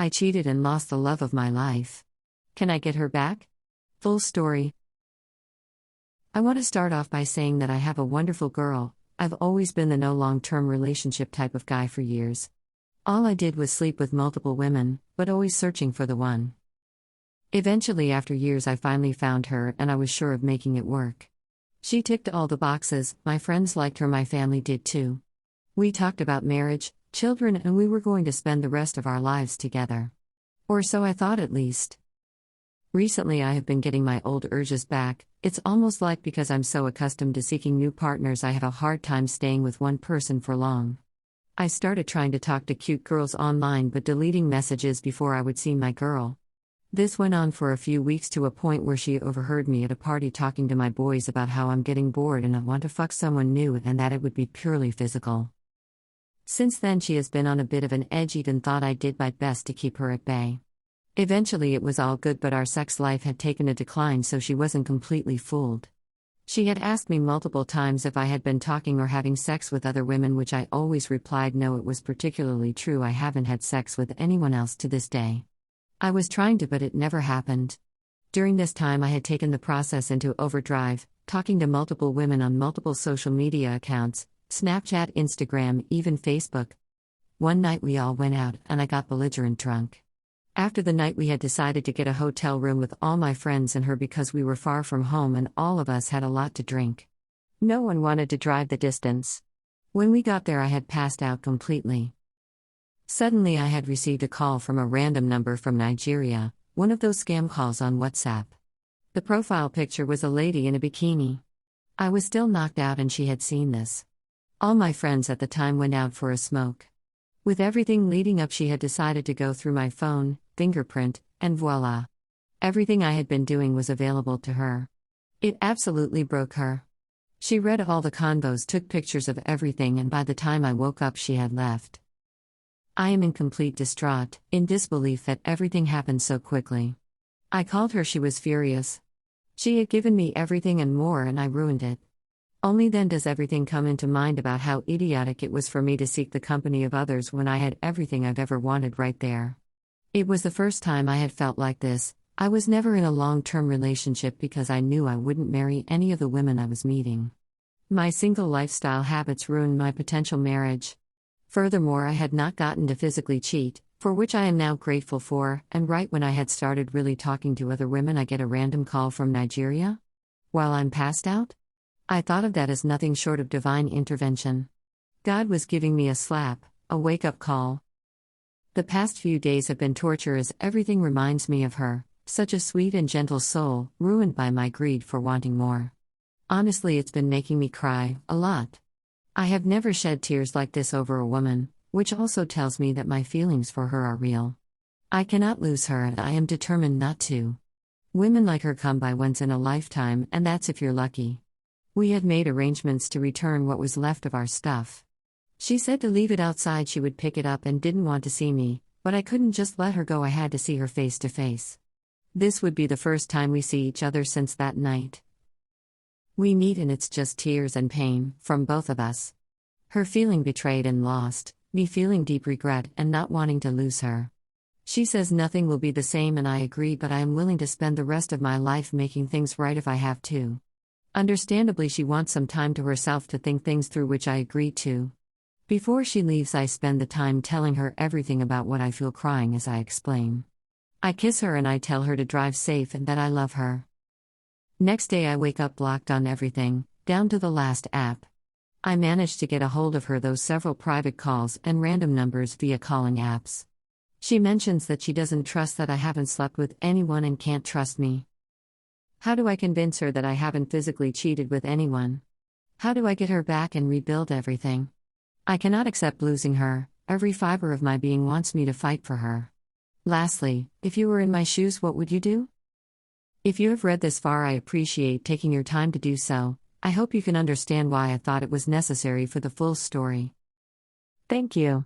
I cheated and lost the love of my life. Can I get her back? Full story. I want to start off by saying that I have a wonderful girl. I've always been the no long-term relationship type of guy for years. All I did was sleep with multiple women, but always searching for the one. Eventually, after years, I finally found her, and I was sure of making it work. She ticked all the boxes, my friends liked her, my family did too. We talked about marriage, children, and we were going to spend the rest of our lives together. Or so I thought, at least. Recently, I have been getting my old urges back. It's almost like because I'm so accustomed to seeking new partners, I have a hard time staying with one person for long. I started trying to talk to cute girls online but deleting messages before I would see my girl. This went on for a few weeks to a point where she overheard me at a party talking to my boys about how I'm getting bored and I want to fuck someone new and that it would be purely physical. Since then, she has been on a bit of an edge, even thought I did my best to keep her at bay. Eventually, it was all good, but our sex life had taken a decline, so she wasn't completely fooled. She had asked me multiple times if I had been talking or having sex with other women, which I always replied no. It was particularly true. I haven't had sex with anyone else to this day. I was trying to, but it never happened. During this time, I had taken the process into overdrive, talking to multiple women on multiple social media accounts, Snapchat, Instagram, even Facebook. One night we all went out, and I got belligerent drunk. After the night, we had decided to get a hotel room with all my friends and her because we were far from home and all of us had a lot to drink. No one wanted to drive the distance. When we got there, I had passed out completely. Suddenly, I had received a call from a random number from Nigeria, one of those scam calls on WhatsApp. The profile picture was a lady in a bikini. I was still knocked out and she had seen this. All my friends at the time went out for a smoke. With everything leading up, she had decided to go through my phone, fingerprint, and voila. Everything I had been doing was available to her. It absolutely broke her. She read all the convos, took pictures of everything, and by the time I woke up, she had left. I am in complete distraught, in disbelief that everything happened so quickly. I called her, she was furious. She had given me everything and more, and I ruined it. Only then does everything come into mind about how idiotic it was for me to seek the company of others when I had everything I've ever wanted right there. It was the first time I had felt like this. I was never in a long-term relationship because I knew I wouldn't marry any of the women I was meeting. My single lifestyle habits ruined my potential marriage. Furthermore, I had not gotten to physically cheat, for which I am now grateful for, and right when I had started really talking to other women, I get a random call from Nigeria? While I'm passed out? I thought of that as nothing short of divine intervention. God was giving me a slap, a wake-up call. The past few days have been torture as everything reminds me of her, such a sweet and gentle soul, ruined by my greed for wanting more. Honestly, it's been making me cry, a lot. I have never shed tears like this over a woman, which also tells me that my feelings for her are real. I cannot lose her and I am determined not to. Women like her come by once in a lifetime, and that's if you're lucky. We had made arrangements to return what was left of our stuff. She said to leave it outside, she would pick it up, and didn't want to see me, but I couldn't just let her go. I had to see her face to face. This would be the first time we see each other since that night. We meet and it's just tears and pain, from both of us. Her feeling betrayed and lost, me feeling deep regret and not wanting to lose her. She says nothing will be the same, and I agree, but I am willing to spend the rest of my life making things right if I have to. Understandably, she wants some time to herself to think things through, which I agree to. Before she leaves, I spend the time telling her everything about what I feel, crying as I explain. I kiss her and I tell her to drive safe and that I love her. Next day, I wake up blocked on everything, down to the last app. I managed to get a hold of her, those several private calls and random numbers via calling apps. She mentions that she doesn't trust that I haven't slept with anyone and can't trust me. How do I convince her that I haven't physically cheated with anyone? How do I get her back and rebuild everything? I cannot accept losing her. Every fiber of my being wants me to fight for her. Lastly, if you were in my shoes, what would you do? If you have read this far, I appreciate taking your time to do so. I hope you can understand why I thought it was necessary for the full story. Thank you.